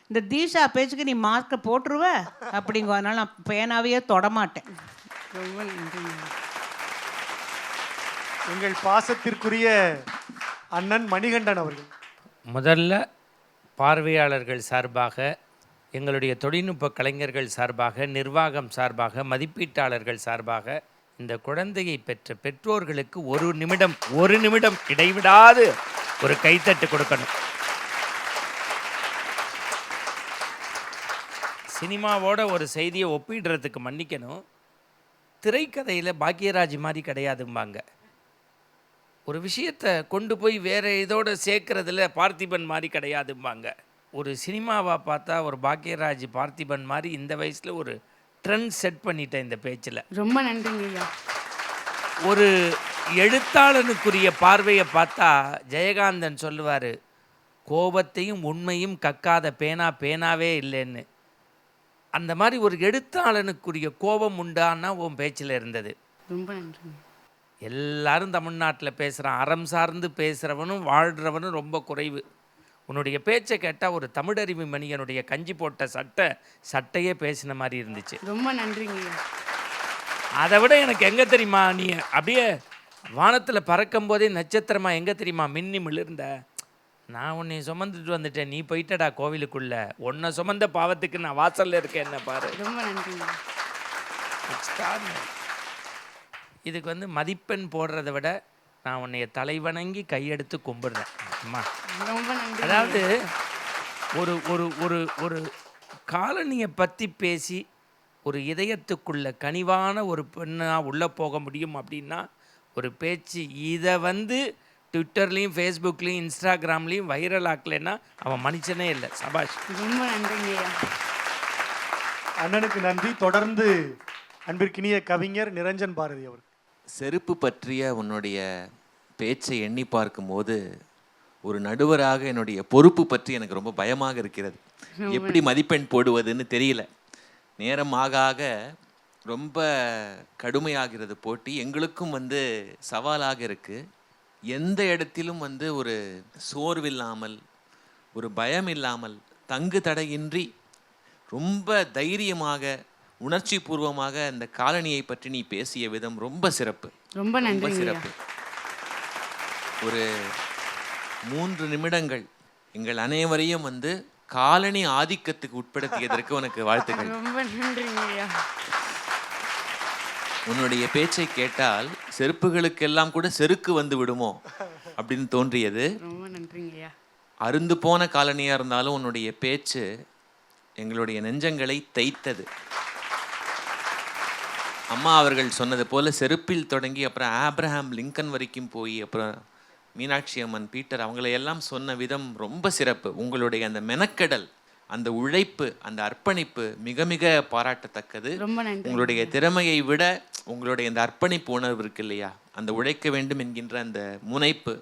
இந்த தீஷா பேச்சுக்கு நீ மார்க்கை போட்டுருவ அப்படிங்க. அதனால நான் பேனாவையே தொடமாட்டேன். ரொம்ப நன்றிங்க. எங்கள் பாசத்திற்குரிய அண்ணன் மணிகண்டன் அவர்கள். முதல்ல பார்வையாளர்கள் சார்பாக, எங்களுடைய தொழில்நுட்ப கலைஞர்கள் சார்பாக, நிர்வாகம் சார்பாக, மதிப்பீட்டாளர்கள் சார்பாக இந்த குழந்தையை பெற்ற பெற்றோர்களுக்கு ஒரு நிமிடம் இடைவிடாது ஒரு கைத்தட்டு கொடுக்கணும். சினிமாவோட ஒரு செய்தியை ஒப்பிடுறதுக்கு மன்னிக்கணும், திரைக்கதையில் பாக்யராஜ் மாதிரி கிடையாதும்பாங்க. ஒரு விஷயத்தை கொண்டு போய் வேறு இதோட சேர்க்கறதுல பார்த்திபன் மாதிரி கிடையாதும்பாங்க. ஒரு சினிமாவாக பார்த்தா ஒரு பாக்யராஜ் பார்த்திபன் மாதிரி இந்த வயசில் ஒரு ட்ரெண்ட் செட் பண்ணிட்டேன் இந்த பேச்சில். ரொம்ப நன்றிங்க. ஒரு எழுத்தாளனுக்குரிய பார்வையை பார்த்தா ஜெயகாந்தன் சொல்லுவார், கோபத்தையும் உண்மையும் கக்காத பேனா பேனாவே இல்லைன்னு. அந்த மாதிரி ஒரு எழுத்தாளனுக்குரிய கோபம் உண்டான்னா உன் பேச்சில் இருந்தது. ரொம்ப நன்றிங்க. எல்லாரும் தமிழ்நாட்டில் பேசுகிறான், அறம் சார்ந்து பேசுகிறவனும் வாழ்கிறவனும் ரொம்ப குறைவு. உன்னுடைய பேச்சை கேட்டால் ஒரு தமிழறிவு மணியனுடைய கஞ்சி போட்ட சட்டையே பேசின மாதிரி இருந்துச்சு. ரொம்ப நன்றிங்க. அதை விட எனக்கு எங்கே தெரியுமா, நீ அப்படியே வானத்தில் பறக்கும் போதே நட்சத்திரமா எங்கே தெரியுமா மின்னி மிளிர்ந்த. நான் உன்னை சுமந்துட்டு வந்துட்டேன், நீ போயிட்டடா கோவிலுக்குள்ள. உன்னை சுமந்த பாவத்துக்கு நான் வாசலில் இருக்கேன், என்ன பாரு. ரொம்ப நன்றிங்க. இதுக்கு மதிப்பெண் போடுறதை விட நான் உன்னைய தலைவணங்கி கையெடுத்து கும்பிடுறேன் அம்மா. ரொம்ப நன்றி. அதாவது ஒரு ஒரு ஒரு ஒரு காலனியை பற்றி பேசி ஒரு இதயத்துக்குள்ள கனிவான ஒரு பெண்ணாக உள்ளே போக முடியும் அப்படின்னா ஒரு பேச்சு. இதை ட்விட்டர்லேயும் ஃபேஸ்புக்லேயும் இன்ஸ்டாகிராம்லேயும் வைரல் ஆக்கலைன்னா அவன் மனுஷனே இல்லை. சபாஷ். ரொம்ப நன்றிங்க. அண்ணனுக்கு நன்றி. தொடர்ந்து அன்பிற்கினிய கவிஞர் நிரஞ்சன் பாரதி அவர். செருப்பு பற்றிய உன்னுடைய பேச்சை எண்ணி பார்க்கும்போது ஒரு நடுவராக என்னுடைய பொறுப்பு பற்றி எனக்கு ரொம்ப பயமாக இருக்கிறது. எப்படி மதிப்பெண் போடுவதுன்னு தெரியல. நேரம் ஆக ஆக ரொம்ப கடுமையாகிறது போட்டி. எங்களுக்கும் சவாலாக இருக்குது. எந்த இடத்திலும் ஒரு சோர்வில்லாமல், ஒரு பயம் இல்லாமல், தங்கு தடையின்றி ரொம்ப தைரியமாக, உணர்ச்சி பூர்வமாக அந்த காலனியை பற்றி நீ பேசிய விதம் ரொம்ப சிறப்பு. ரொம்ப நன்றி. சிறப்பு. ஒரு 3 நிமிடங்கள் எங்கள் அனைவரையும் வந்து காலனி ஆதிக்கத்துக்கு உட்படுத்தியதற்கு உனக்கு வாழ்த்துக்கள். ரொம்ப நன்றிங்க ஐயா. உன்னுடைய பேச்சை கேட்டால் செருப்புகளுக்கெல்லாம் கூட செருக்கு வந்து விடுமோ அப்படின்னு தோன்றியது. ரொம்ப நன்றிங்க ஐயா. அருந்து போன காலனியாக இருந்தாலும் உன்னுடைய பேச்சு எங்களுடைய நெஞ்சங்களை தைத்தது. அம்மா அவர்கள் சொன்னது போல செருப்பில் தொடங்கி அப்புறம் ஆப்ரஹாம் லிங்கன் வரைக்கும் போய் அப்புறம் மீனாட்சி அம்மன், பீட்டர் அவங்களையெல்லாம் சொன்ன விதம் ரொம்ப சிறப்பு. உங்களுடைய அந்த மெனக்கெடல், அந்த உழைப்பு, அந்த அர்ப்பணிப்பு மிக மிக பாராட்டத்தக்கது. ரொம்ப நன்றி. உங்களுடைய திறமையை விட உங்களுடைய அந்த அர்ப்பணிப்பு உணர்வு இருக்கு இல்லையா, அந்த உழைக்க வேண்டும் என்கின்ற அந்த முனைப்பு,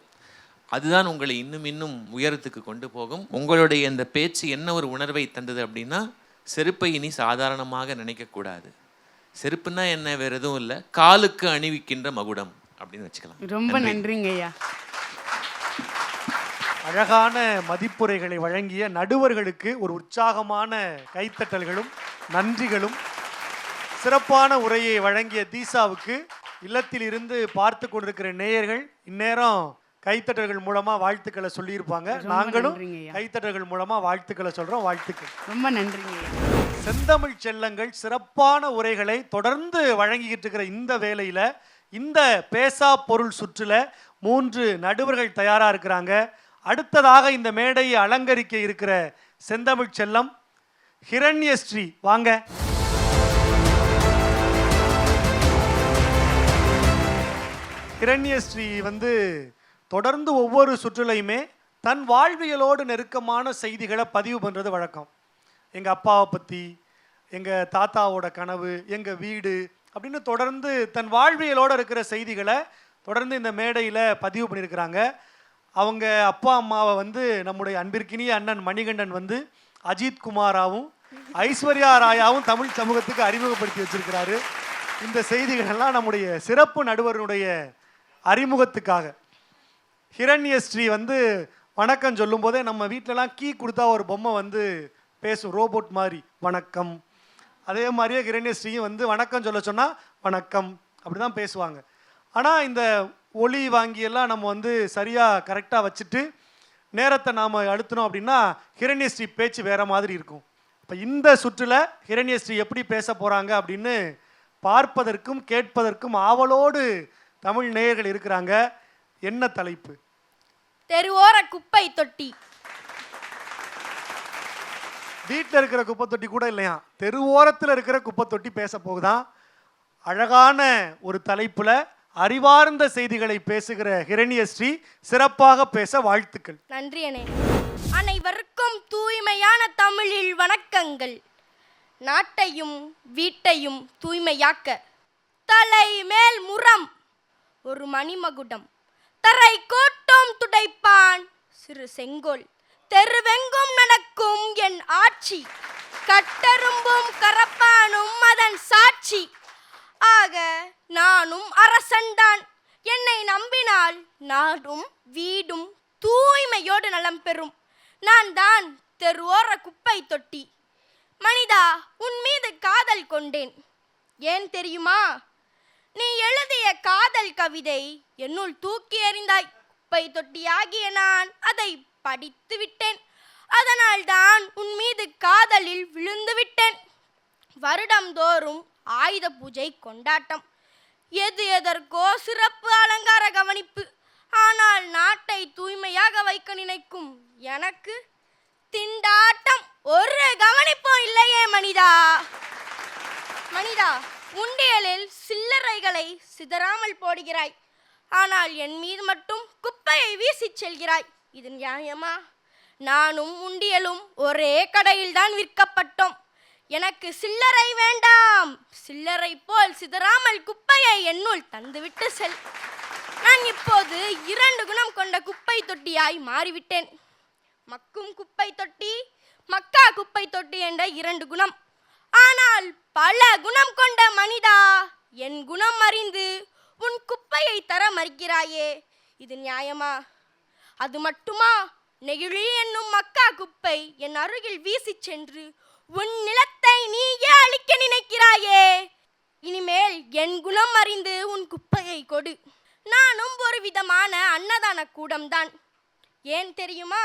அதுதான் உங்களை இன்னும் இன்னும் உயரத்துக்கு கொண்டு போகும். உங்களுடைய இந்த பேச்சு என்ன ஒரு உணர்வை தந்தது அப்படின்னா, செருப்பை இனி சாதாரணமாக நினைக்கக்கூடாது. செருப்புன்னா என்ன, வேறு எதுவும் இல்லை, காலுக்கு அணிவிக்கின்ற மகுடம் அப்படின்னு வச்சுக்கலாம். ரொம்ப நன்றிங்க ஐயா. அழகான மதிப்புரைகளை வழங்கிய நடுவர்களுக்கு ஒரு உற்சாகமான கைத்தட்டல்களும் நன்றிகளும். சிறப்பான உரையை வழங்கிய தீசாவுக்கு இல்லத்தில் இருந்து பார்த்து கொண்டிருக்கிற நேயர்கள் இந்நேரம் கைத்தட்டல்கள் மூலமா வாழ்த்துக்களை சொல்லியிருப்பாங்க. நாங்களும் கைத்தட்டல்கள் மூலமா வாழ்த்துக்களை சொல்றோம். வாழ்த்துக்கள். ரொம்ப நன்றிங்க. செந்தமிழ் செல்லங்கள் சிறப்பான உரைகளை தொடர்ந்து வழங்கிக்கிட்டு இருக்கிற இந்த வேளையில இந்த பேசா பொருள் சுற்றுல 3 நடுவர்கள் தயாரா இருக்கிறாங்க. அடுத்ததாக இந்த மேடையை அலங்கரிக்க இருக்கிற செந்தமிழ் செல்லம் ஹிரண்யஸ்ரீ, வாங்க. ஹிரண்யஸ்ரீ வந்து தொடர்ந்து ஒவ்வொரு சுற்றுலையுமே தன் வாழ்வியலோடு நெருக்கமான செய்திகளை பதிவு பண்ணுறது வழக்கம். எங்கள் அப்பாவை பற்றி, எங்கள் தாத்தாவோட கனவு, எங்கள் வீடு அப்படின்னு தொடர்ந்து தன் வாழ்வியலோடு இருக்கிற செய்திகளை தொடர்ந்து இந்த மேடையில் பதிவு பண்ணியிருக்கிறாங்க. அவங்க அப்பா அம்மாவை வந்து நம்முடைய அன்பிற்கினிய அண்ணன் மணிகண்டன் வந்து அஜித் குமாராவும் ஐஸ்வர்யா ராயாவும் தமிழ் சமூகத்துக்கு அறிமுகப்படுத்தி வச்சிருக்கிறாரு. இந்த செய்திகளெல்லாம் நம்முடைய சிறப்பு நடுவருடைய அறிமுகத்துக்காக. ஹிரண்யஸ்ரீ வந்து வணக்கம் சொல்லும் போதே நம்ம வீட்டிலலாம் கீ கொடுத்தா ஒரு பொம்மை வந்து பேசும், ரோபோட் மாதிரி, வணக்கம். அதே மாதிரியே ஹிரண்யஸ்ரீயும் வந்து வணக்கம் சொல்ல சொன்னால் வணக்கம் அப்படி தான் பேசுவாங்க. ஆனால் இந்த ஒளி வாங்கியெல்லாம் நம்ம வந்து சரியாக கரெக்டாக வச்சுட்டு நேரத்தை நாம் அழுத்தினோம் அப்படின்னா ஹிரண்யஸ்ரீ பேச்சு வேறு மாதிரி இருக்கும். இப்போ இந்த சுற்றில் ஹிரண்யஸ்ரீ எப்படி பேச போகிறாங்க அப்படின்னு பார்ப்பதற்கும் கேட்பதற்கும் ஆவலோடு தமிழ் நேயர்கள் இருக்கிறாங்க. என்ன தலைப்பு? தெருவோர குப்பை தொட்டி. வீட்டில் இருக்கிற குப்பை தொட்டி கூட இல்லையா, தெருவோரத்தில் இருக்கிற குப்பை தொட்டி பேச போகுதான். அழகான ஒரு தலைப்பில் அறிவார்ந்த செய்திகளை பேசுகிற ஹிரண்யஸ்ரீ சிறப்பாக பேச வாழ்த்துக்கள். நன்றி அண்ணே. அனைவருக்கும் தூய்மையான தமிழில் வணக்கங்கள். நாட்டையும் வீட்டையும் தூய்மையாக்க தலை மேல் முறம் ஒரு மணிமகுடம், தரை கோட்டும் துடைப்பான் சிறு செங்கோல், தெருவெங்கும் நடக்கும் என் ஆட்சி, கட்டெரும்பும் கரப்பானும் அதன் சாட்சி. ஆக நானும் அரசன்தான், என்னை நம்பினால் நாடும் வீடும் தூய்மையோடு நலம் பெறும். நான் தான் தெருவோர குப்பை தொட்டி. மனிதா, உன் மீது காதல் கொண்டேன். ஏன் தெரியுமா? நீ எழுதிய காதல் கவிதை என்னுள் தூக்கி எறிந்தாய். குப்பை தொட்டியாகிய நான் அதை படித்து விட்டேன். அதனால் தான் உன் மீது காதலில் விழுந்து விட்டேன். வருடம்தோறும் ஆயுத பூஜை கொண்டாட்டம், எது எதற்கோ சிறப்பு அலங்கார கவனிப்பு. ஆனால் நாட்டை தூய்மையாக வைக்க நினைக்கும் எனக்கு திண்டாட்டம், ஒரு கவனிப்பும் இல்லையே மனிதா. மனிதா, உண்டியலில் சில்லறைகளை சிதறாமல் போடுகிறாய், ஆனால் என் மீது மட்டும் குப்பையை வீசி செல்கிறாய். இது நியாயமா? நானும் உண்டியலும் ஒரே கடையில் தான் விற்கப்பட்டோம். எனக்கு சில்லறை வேண்டாம். சில்லறை போல் சிதறாமல் குப்பையை என்னுள் தந்துவிட்டு செல். நான் இப்போது 2 குணம் கொண்ட குப்பை தொட்டியாய் மாறிவிட்டேன். மக்கும் குப்பை தொட்டி, மக்கா குப்பை தொட்டி என்ற 2 குணம். ஆனால் பல குணம் கொண்ட மனிதா, என் குணம் அறிந்து உன் குப்பையை தர மறுக்கிறாயே, இது நியாயமா? அது மட்டுமா, நெகிழி என்னும் மக்கா குப்பை என் அருகில் வீசி சென்று உன் நிலத்தை நீயே அழிக்க நினைக்கிறாயே. இனிமேல் என் குணம் அறிந்து உன் குப்பையை கொடு. நானும் ஒரு விதமான அன்னதான கூடம்தான். ஏன் தெரியுமா?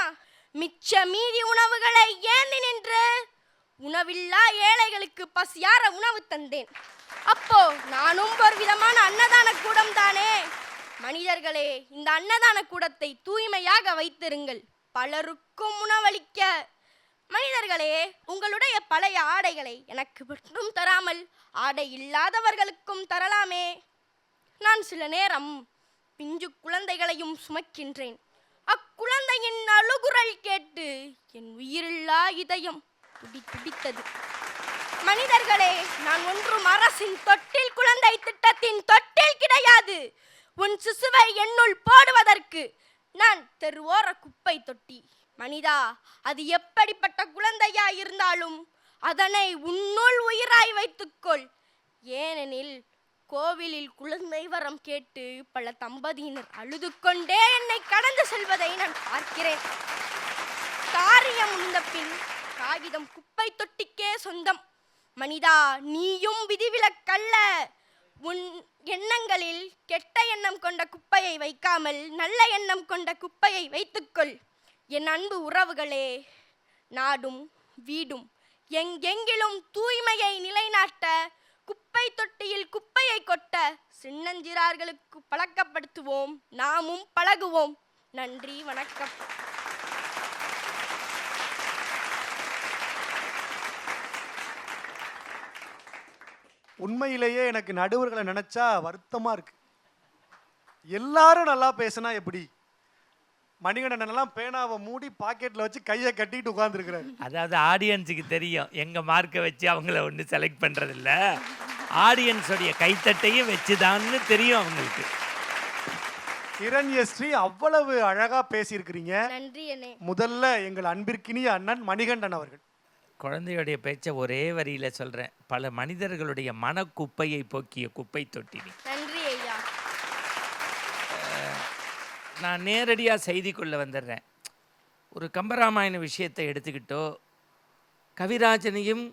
மிச்ச மீதி உணவுகளை ஏந்தி நின்று உணவில்லா ஏழைகளுக்கு பசியார உணவு தந்தேன். அப்போ நானும் ஒரு விதமான அன்னதான கூடம் தானே. மனிதர்களே, இந்த அன்னதான கூடத்தை தூய்மையாக வைத்திருங்கள், பலருக்கும் உணவளிக்க. மனிதர்களே, உங்களுடைய பழைய ஆடைகளை எனக்கு மட்டும் தராமல் ஆடை இல்லாதவர்களுக்கும் தரலாமே. நான் சில நேரம் பிஞ்சு குழந்தைகளையும் சுமக்கின்றேன். அக்குழந்தையின் அழுகுரல் கேட்டு என் உயிரில்லா இதயம் துடித்தது. மனிதர்களே, நான் ஒன்றும் அரசின் தொட்டில் குழந்தை திட்டத்தின் தொட்டில் கிடையாது. உன் சிசுவை என்னுள் போடுவதற்கு நான் தெருவோர குப்பை தொட்டி. மனிதா, அது எப்படிப்பட்ட குழந்தையா இருந்தாலும் அதனை உன்னுள் உயிராய் வைத்துக்கொள். ஏனெனில் கோவிலில் குழந்தை வரம் கேட்டு பல தம்பதியினர் அழுது கொண்டே என்னை கடந்து செல்வதை நான் பார்க்கிறேன். காரியம் முடிந்த பின் காகிதம் குப்பை தொட்டிக்கே சொந்தம். மனிதா, நீயும் விதிவிலக்கல்ல. உன் எண்ணங்களில் கெட்ட எண்ணம் கொண்ட குப்பையை வைக்காமல் நல்ல எண்ணம் கொண்ட குப்பையை வைத்துக்கொள். என் அன்பு உறவுகளே, நாடும் வீடும் எங்கெங்கிலும் தூய்மையை நிலைநாட்ட, குப்பை தொட்டியில் குப்பையை கொட்ட சின்னஞ்சிறார்களுக்கு பழக்கப்படுத்துவோம், நாமும் பழகுவோம். நன்றி, வணக்கம். உண்மையிலேயே எனக்கு நடுவர்களை நினைச்சா வருத்தமா இருக்கு. எல்லாரும் நல்லா பேசினா எப்படி? மணிகண்டன் எல்லாம் பேனாவை மூடி பாக்கெட்ல வச்சு கையை கட்டிட்டு உட்கார்ந்துருக்கிறாரு. அதாவது ஆடியன்ஸுக்கு தெரியும் எங்க மார்க்கை வச்சு அவங்கள ஒன்று செலக்ட் பண்றது இல்ல, ஆடியன்ஸோடைய கைத்தட்டையும் வச்சுதான்னு தெரியும் அவங்களுக்கு. கிரண்யஸ்ரீ, அவ்வளவு அழகா பேசியிருக்கிறீங்க. நன்றி அண்ணே. முதல்ல எங்கள் அன்பிற்கினிய அண்ணன் மணிகண்டன் அவர்கள். குழந்தையுடைய பேச்சை ஒரே வரியில சொல்றேன், பல மனிதர்களுடைய மனக்குப்பையை போக்கிய குப்பை தொட்டி. நன்றி ஐயா. நான் நேரடியாக செய்திக்குள்ளே வந்துடுறேன். ஒரு கம்பராமாயண விஷயத்தை எடுத்துக்கிட்டோ, கவிராஜனையும்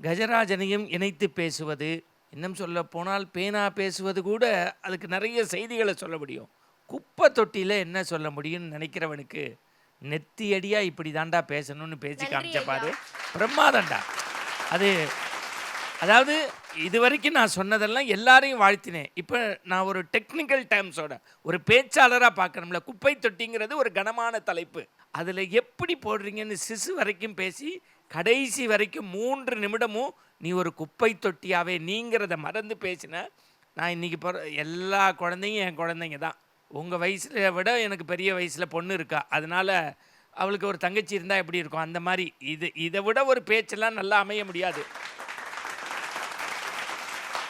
கஜராஜனையும் இணைத்து பேசுவது, இன்னும் சொல்ல போனால் பேனா பேசுவது கூட அதுக்கு நிறைய செய்திகளை சொல்ல முடியும். குப்பை தொட்டியில் என்ன சொல்ல முடியும்னு நினைக்கிறவனுக்கு நெத்தியடியாக இப்படி தாண்டா பேசணும்னு பேசி காமிச்சப்பாரு, பிரம்மாதண்டா அது. அதாவது இது வரைக்கும் நான் சொன்னதெல்லாம் எல்லாரையும் வாழ்த்தினேன். இப்போ நான் ஒரு டெக்னிக்கல் டேர்ம்ஸோட ஒரு பேச்சாளராக பார்க்கணும்ல. குப்பை தொட்டிங்கிறது ஒரு கனமான தலைப்பு, அதில் எப்படி போடுறீங்கன்னு சிசு வரைக்கும் பேசி கடைசி வரைக்கும் 3 நிமிடமும் நீ ஒரு குப்பை தொட்டியாவே நீங்கிறத மறந்து பேசின. நான் இன்றைக்கி எல்லா குழந்தையும் என் குழந்தைங்க தான். உங்கள் வயசில் விட எனக்கு பெரிய வயசில் பொண்ணு இருக்கா, அதனால் அவளுக்கு ஒரு தங்கச்சி இருந்தால் எப்படி இருக்கும் அந்த மாதிரி. இதை விட ஒரு பேச்செல்லாம் நல்லா அமைய முடியாது.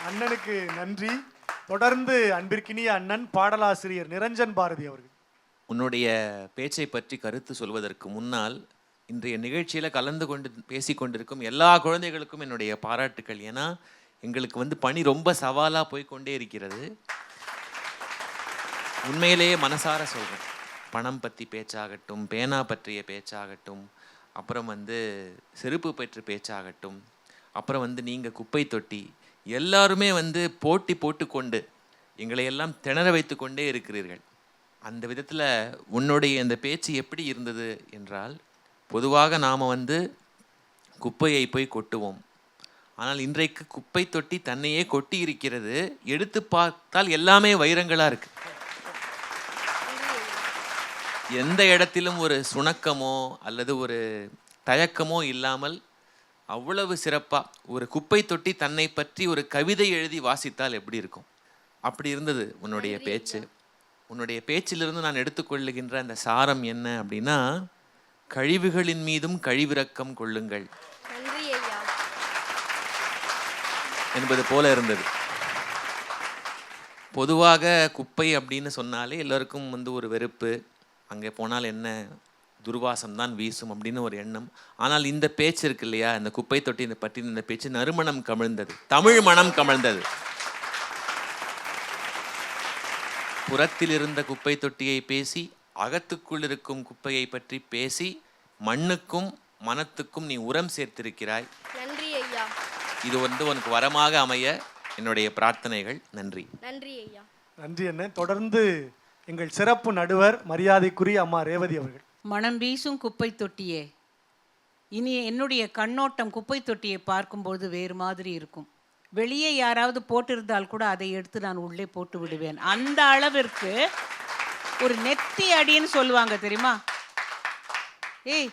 அண்ணனுக்கு நன்றி. தொடர்ந்து அன்பிற்கினிய அண்ணன் பாடலாசிரியர் நிரஞ்சன் பாரதி அவர்கள். உன்னுடைய பேச்சை பற்றி கருத்து சொல்வதற்கு முன்னால் இன்றைய நிகழ்ச்சியில் கலந்து கொண்டு பேசி கொண்டிருக்கும் எல்லா குழந்தைகளுக்கும் என்னுடைய பாராட்டுக்கள். ஏன்னா எங்களுக்கு பணி ரொம்ப சவாலாக போய்கொண்டே இருக்கிறது. உண்மையிலேயே மனசார சொல்கிறேன். பணம் பற்றி பேச்சாகட்டும், பேனா பற்றிய பேச்சாகட்டும், அப்புறம் செருப்பு பற்றி பேச்சாகட்டும், அப்புறம் நீங்கள் குப்பை தொட்டி, எல்லாருமே போட்டி போட்டுக்கொண்டு எங்களை எல்லாம் திணற வைத்து கொண்டே இருக்கிறீர்கள். அந்த விதத்தில் உன்னுடைய இந்த பேச்சு எப்படி இருந்தது என்றால், பொதுவாக நாம் குப்பையை போய் கொட்டுவோம். ஆனால் இன்றைக்கு குப்பை தொட்டி தன்னையே கொட்டி இருக்கிறது. எடுத்து பார்த்தால் எல்லாமே வைரங்களாக இருக்கு. எந்த இடத்திலும் ஒரு சுணக்கமோ அல்லது ஒரு தயக்கமோ இல்லாமல் அவ்வளவு சிறப்பாக ஒரு குப்பை தொட்டி தன்னை பற்றி ஒரு கவிதை எழுதி வாசித்தால் எப்படி இருக்கும், அப்படி இருந்தது உன்னுடைய பேச்சு. உன்னுடைய பேச்சிலிருந்து நான் எடுத்துக்கொள்ளுகின்ற அந்த சாரம் என்ன அப்படின்னா, கழிவுகளின் மீதும் கழிவிரக்கம் கொள்ளுங்கள் என்பது போல இருந்தது. பொதுவாக குப்பை அப்படின்னு சொன்னாலே எல்லோருக்கும் ஒரு வெறுப்பு, அங்கே போனால் என்ன துர்வாசம் தான் வீசும் அப்படின்னு ஒரு எண்ணம். ஆனால் இந்த பேச்சு இருக்கு இல்லையா, இந்த குப்பை தொட்டி பற்றி இந்த பேச்சு நறுமணம் கமிழ்ந்தது, தமிழ் மனம் கமிழ்ந்தது. புறத்தில் இருந்த குப்பை தொட்டியை பேசி அகத்துக்குள் இருக்கும் குப்பையை பற்றி பேசி மண்ணுக்கும் மனத்துக்கும் நீ உரம் சேர்த்திருக்கிறாய். நன்றி ஐயா. இது உனக்கு வரமாக அமைய என்னுடைய பிரார்த்தனைகள். நன்றி. நன்றி ஐயா. நன்றி அண்ணன். தொடர்ந்து எங்கள் சிறப்பு நடுவர் மரியாதைக்குரிய அம்மா ரேவதி அவர்கள். மனம் வீசும் குப்பை தொட்டியே, இனி என்னுடைய கண்ணோட்டம் குப்பை தொட்டியை பார்க்கும்போது வேறு மாதிரி இருக்கும். வெளியே யாராவது போட்டிருந்தால் கூட அதை எடுத்து நான் உள்ளே போட்டு விடுவேன். அந்த அளவிற்கு ஒரு நெத்தி அடின்னு சொல்லுவாங்க தெரியுமா? ஏய்,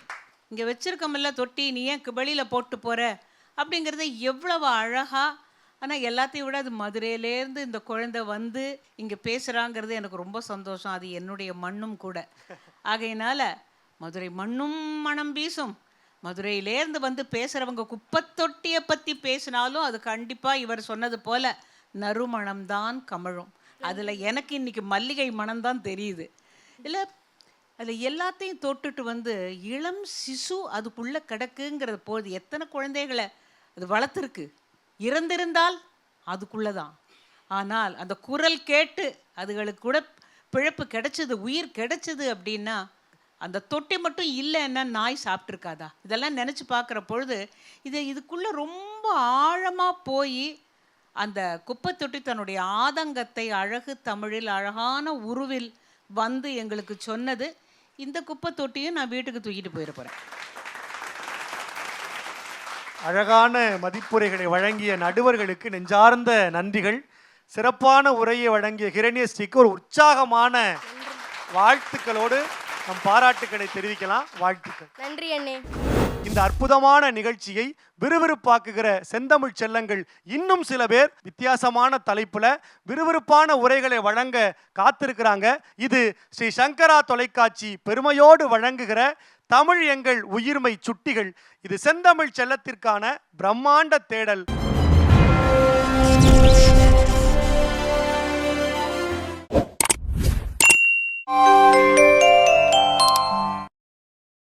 இங்கே வச்சிருக்கமில்ல தொட்டி, நீ ஏன் வெளியில் போட்டு போகிற அப்படிங்கிறத எவ்வளவு அழகா. ஆனால் எல்லாத்தையும் விட அது மதுரையிலேருந்து இந்த குழந்தை வந்து இங்கே பேசுகிறாங்கிறது எனக்கு ரொம்ப சந்தோஷம். அது என்னுடைய மண்ணும் கூட. ஆகையினால மதுரை மண்ணும் மனம் வீசும். மதுரையிலேருந்து வந்து பேசுகிறவங்க குப்பை தொட்டியை பற்றி பேசினாலும் அது கண்டிப்பாக இவர் சொன்னது போல் நறுமணம்தான் கமழும். அதில் எனக்கு இன்னைக்கு மல்லிகை மனம்தான் தெரியுது. இல்லை, அதில் எல்லாத்தையும் தொட்டுட்டு வந்து இளம் சிசு அதுக்குள்ளே கிடக்குங்கிறது போது எத்தனை குழந்தைகளை அது வளர்த்துருக்கு. இறந்திருந்தால் அதுக்குள்ளே தான். ஆனால் அந்த குரல் கேட்டு அதுகளுக்கு கூட பிழைப்பு கிடைச்சது, உயிர் கிடைச்சது அப்படின்னா அந்த தொட்டி மட்டும் இல்லைன்னா நாய் சாப்பிட்ருக்காதா? இதெல்லாம் நினச்சி பார்க்குற பொழுது இதுக்குள்ளே ரொம்ப ஆழமாக போய் அந்த குப்பை தொட்டி தன்னுடைய ஆதங்கத்தை அழகு தமிழில் அழகான உருவில் வந்து எங்களுக்கு சொன்னது. இந்த குப்பை தொட்டியும் நான் வீட்டுக்கு தூக்கிட்டு போயிட போகிறேன். அழகான மதிப்புரைகளை வழங்கிய நடுவர்களுக்கு நெஞ்சார்ந்த நன்றிகள். சிறப்பான உரையை வழங்கிய ஹிரண்யஸ்ரீக்கு ஒரு உற்சாகமான வாழ்த்துக்களோடு நம் பாராட்டுக்களை தெரிவிக்கலாம். வாழ்த்துக்கள். நன்றி அண்ணே. இந்த அற்புதமான நிகழ்ச்சியை விறுவிறுப்பாக்குகிற செந்தமிழ் செல்லங்கள் இன்னும் சில பேர் வித்தியாசமான தலைப்புல விறுவிறுப்பான உரைகளை வழங்க காத்திருக்கிறாங்க. இது ஸ்ரீ சங்கரா தொலைக்காட்சி பெருமையோடு வழங்குகிற தமிழ் எங்கள் உயிர்மை சுட்டிகள். இது செந்தமிழ் செல்லத்திற்கான பிரம்மாண்ட தேடல்.